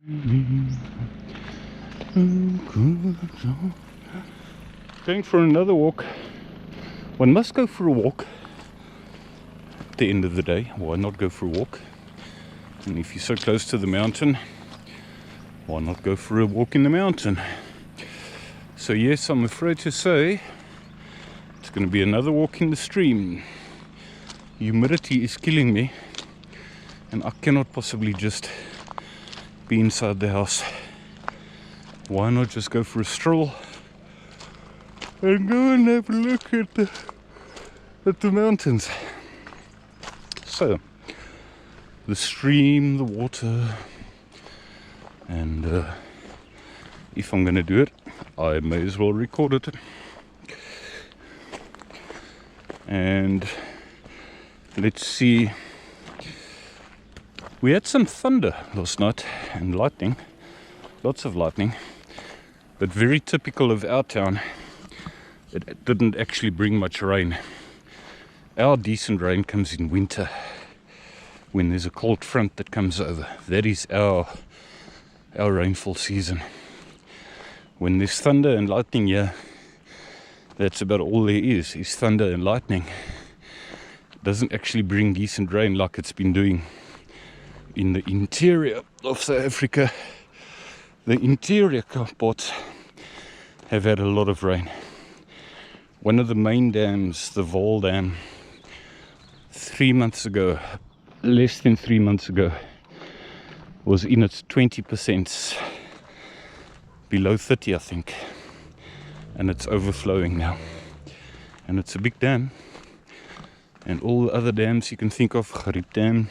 Going for another walk. One must go for a walk at the end of the day. Why not go for a walk? And if you're so close to the mountain, why not go for a walk in the mountain? So yes, I'm afraid to say it's going to be another walk in the stream. Humidity is killing me, and I cannot possibly just be inside the house. Why not just go for a stroll and go and have a look at the mountains? So the stream, the water, and if I'm going to do it, I may as well record it. And let's see, we had some thunder last night and lightning, lots of lightning, but very typical of our town, it didn't actually bring much rain. Our decent rain comes in winter, when there's a cold front that comes over. That is our rainfall season. When there's thunder and lightning here, that's about all there is thunder and lightning. It doesn't actually bring decent rain like it's been doing in the interior of South Africa. The interior parts have had a lot of rain. One of the main dams, the Vaal Dam, 3 months ago, less than 3 months ago, was in its 20%, below 30 I think, and it's overflowing now. And it's a big dam, and all the other dams you can think of, Gariep Dam,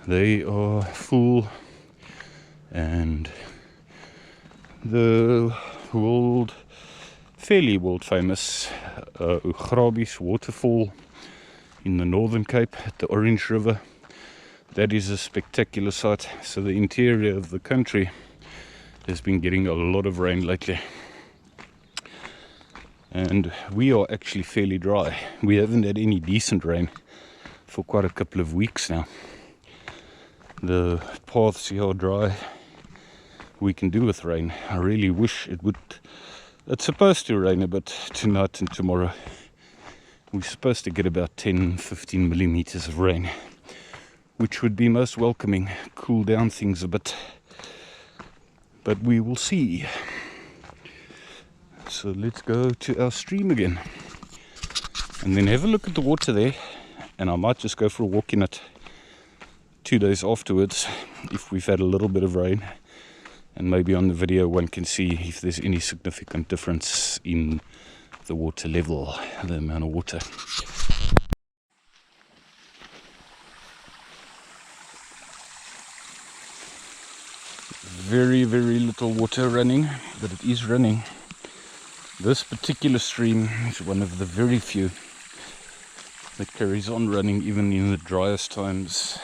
they are full. And the fairly world famous Ugrabies waterfall in the Northern Cape at the Orange River, that is a spectacular sight. So the interior of the country has been getting a lot of rain lately, and we are actually fairly dry. We haven't had any decent rain for quite a couple of weeks now. The paths here are dry. We can do with rain. I really wish it would. It's supposed to rain a bit tonight and tomorrow. We're supposed to get about 10-15 millimeters of rain, which would be most welcoming, cool down things a bit, but we will see. So let's go to our stream again and then have a look at the water there, and I might just go for a walk in it 2 days afterwards if we've had a little bit of rain, and maybe on the video one can see if there's any significant difference in the water level, the amount of water. Very little water running, but it is running. This particular stream is one of the very few that carries on running even in the driest times.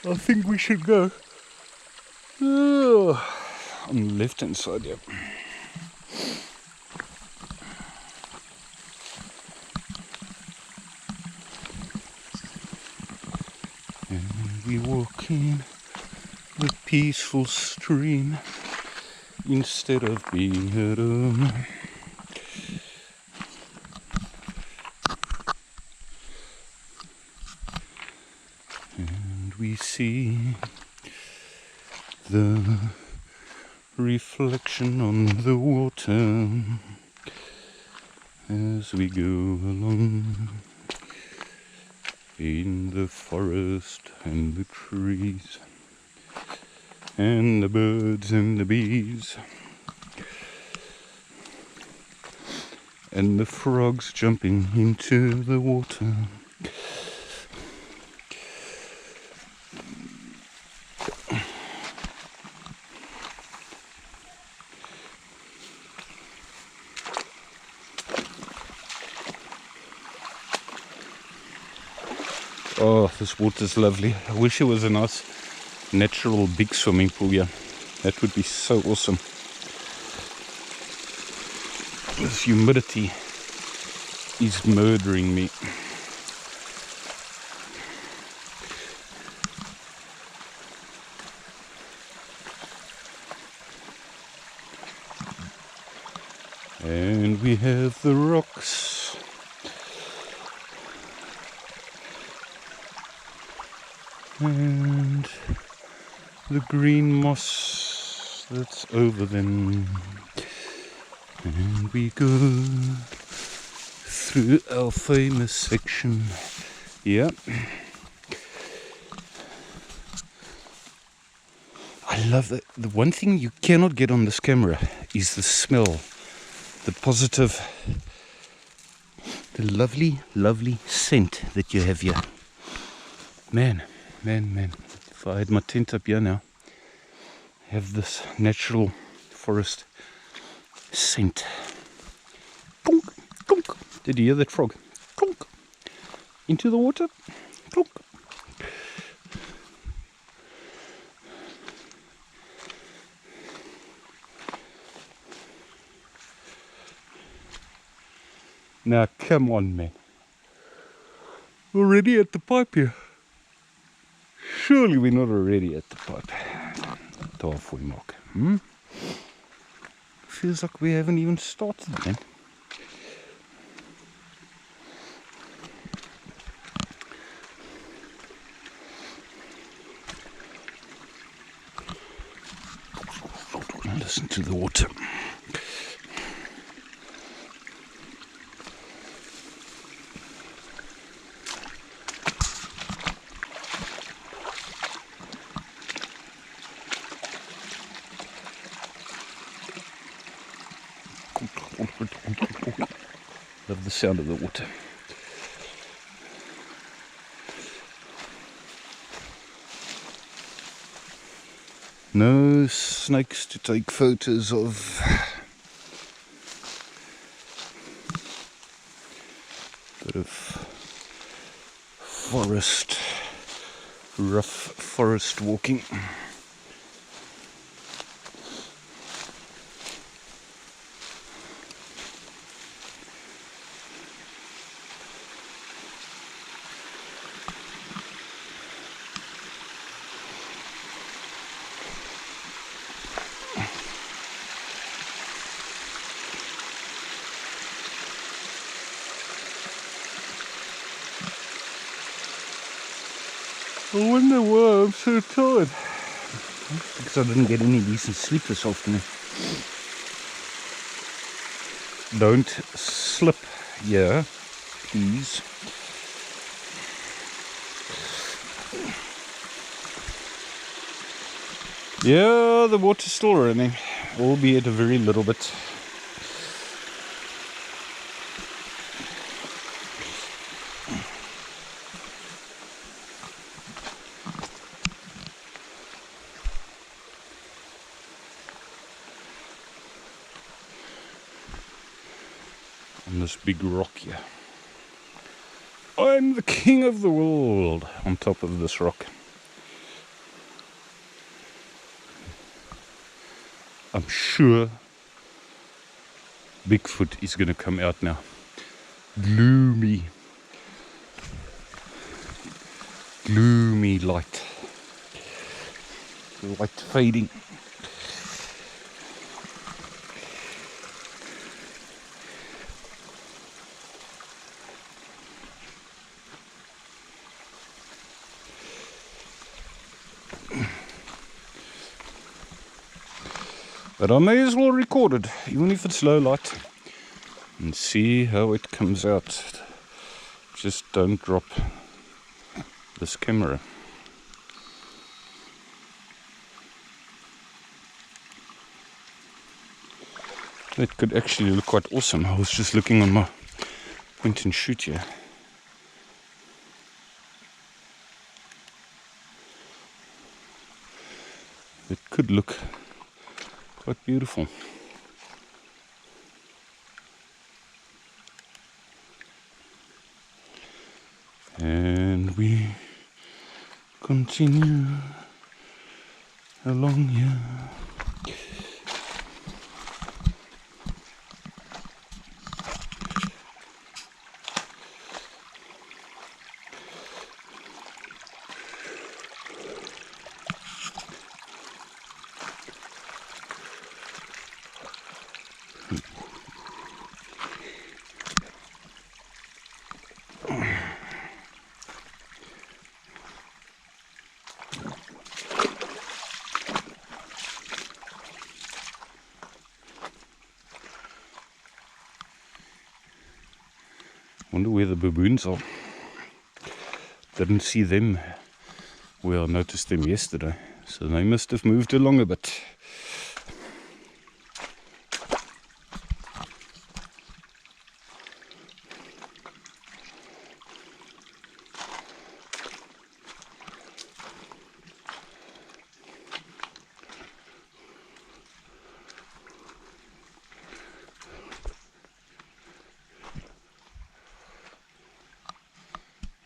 I think we should go on the left hand side here. And we walk in the peaceful stream instead of being at home. We see the reflection on the water as we go along in the forest and the trees and the birds and the bees and the frogs jumping into the water. Oh, this water's lovely. I wish it was a nice natural big swimming pool here. That would be so awesome. This humidity is murdering me. And we have the rocks. And the green moss that's over them. And we go through our famous section. Yeah. I love that. The one thing you cannot get on this camera is the smell. The positive, the lovely, lovely scent that you have here. Man. If I had my tent up here now, have this natural forest scent. Clunk, clunk. Did you hear that frog? Clunk. Into the water. Clunk. Now, come on, man. Already at the pipe here. Surely we're not already at the pipe. The halfway mark. Feels like we haven't even started, man. Listen to the water. Love the sound of the water. No snakes to take photos of. Bit of forest, rough forest walking. I wonder why I'm so tired. Because I didn't get any decent sleep this afternoon. Don't slip here, please. Yeah, the water's still running, albeit a very little bit. On this big rock here. I'm the king of the world on top of this rock. I'm sure Bigfoot is going to come out now. Gloomy light. Light fading. But I may as well record it, even if it's low light, and see how it comes out. Just don't drop this camera. It could actually look quite awesome. I was just looking on my point and shoot here. It could look quite beautiful. And we continue along here. Wonder where the baboons are. Didn't see them. Well, I noticed them yesterday, so they must have moved along a bit.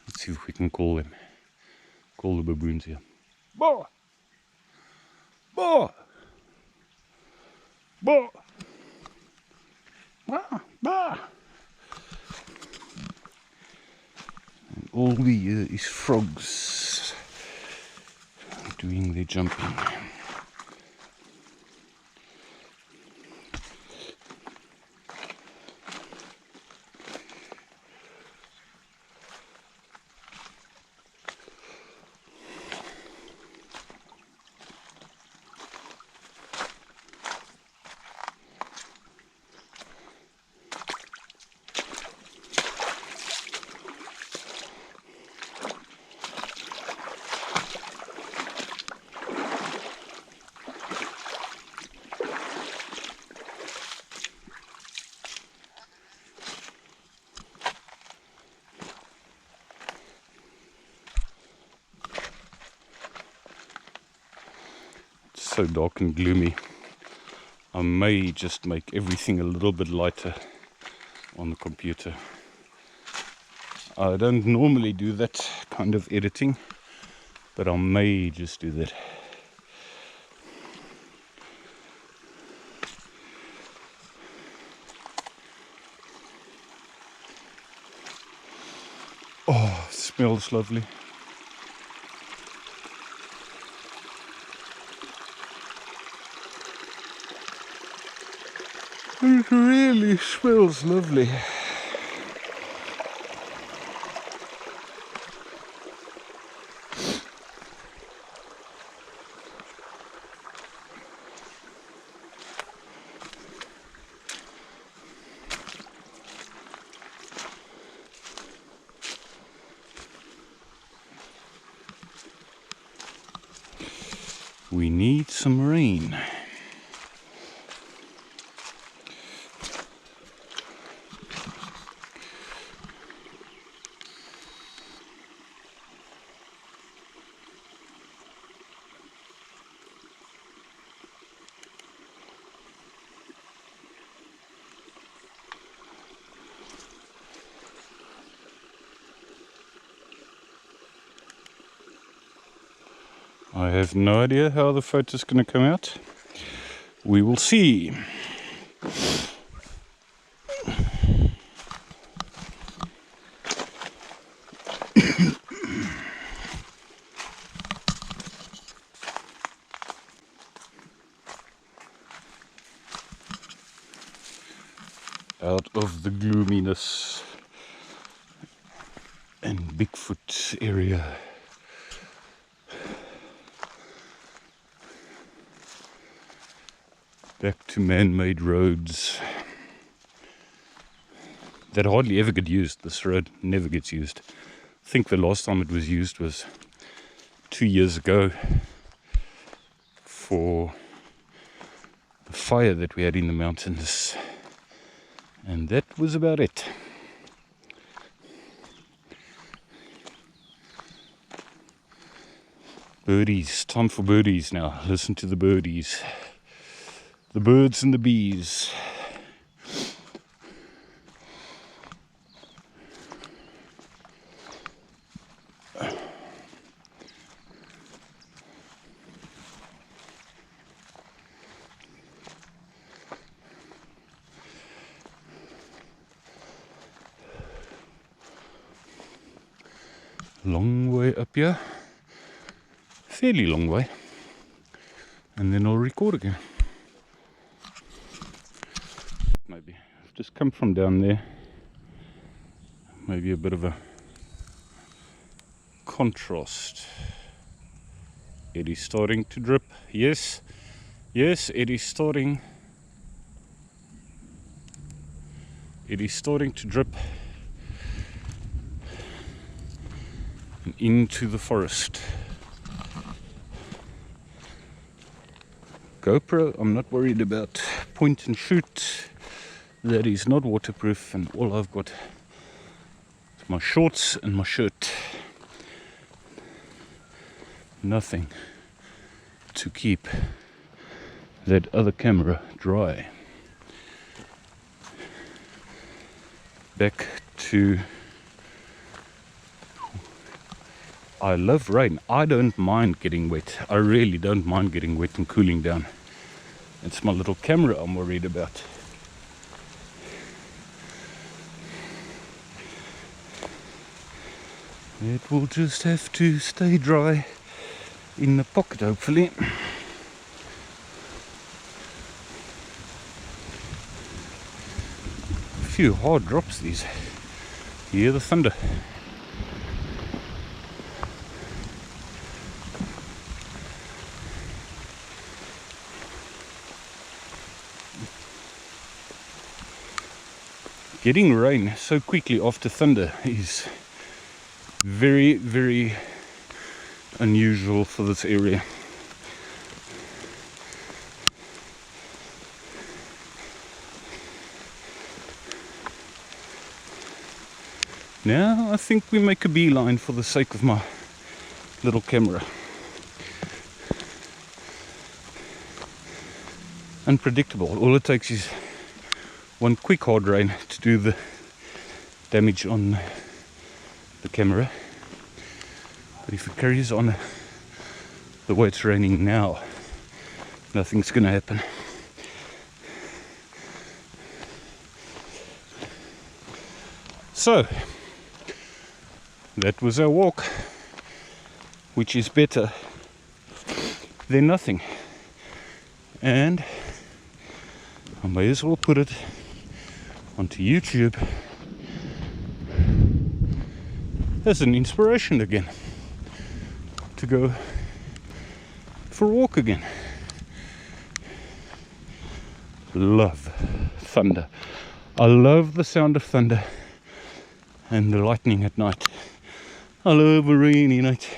Let's see if we can call them. Call the baboons here. Bah! Bah! Bah! Bah! Bah! And all we hear is frogs doing their jumping. So dark and gloomy. I may just make everything a little bit lighter on the computer. I don't normally do that kind of editing, but I may just do that. Oh, it smells lovely. It really smells lovely. We need some rain. I have no idea how the photo's going to come out. We will see. Out of the gloominess and Bigfoot area. Back to man-made roads that hardly ever get used. This road never gets used. I think the last time it was used was 2 years ago for the fire that we had in the mountains, and that was about it. Birdies, time for birdies now. Listen to the birdies. The birds and the bees. Long way up here. Fairly long way. And then I'll record again. Maybe. I've just come from down there. Maybe a bit of a contrast. It is starting to drip. Yes, yes, it is starting. It is starting to drip. and into the forest. GoPro, I'm not worried about. Point and shoot, that is not waterproof, and all I've got is my shorts and my shirt. Nothing to keep that other camera dry. Back to, I love rain. I don't mind getting wet. I really don't mind getting wet and cooling down. It's my little camera I'm worried about. It will just have to stay dry in the pocket, hopefully. A few hard drops these. You hear the thunder. Getting rain so quickly after thunder is very, very unusual for this area. Now I think we make a beeline for the sake of my little camera. Unpredictable. All it takes is one quick hard rain to do the damage on the camera. But if it carries on the way it's raining now, nothing's gonna happen. So that was our walk, which is better than nothing. And I may as well put it onto YouTube as an inspiration again to go for a walk again. Love thunder. I love the sound of thunder and the lightning at night. I love a rainy night.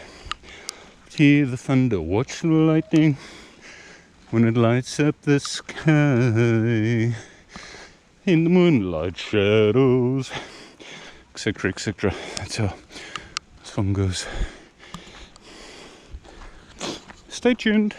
Hear the thunder, watch the lightning when it lights up the sky in the moonlight shadows, etc., etc. That's how this song goes. Stay tuned.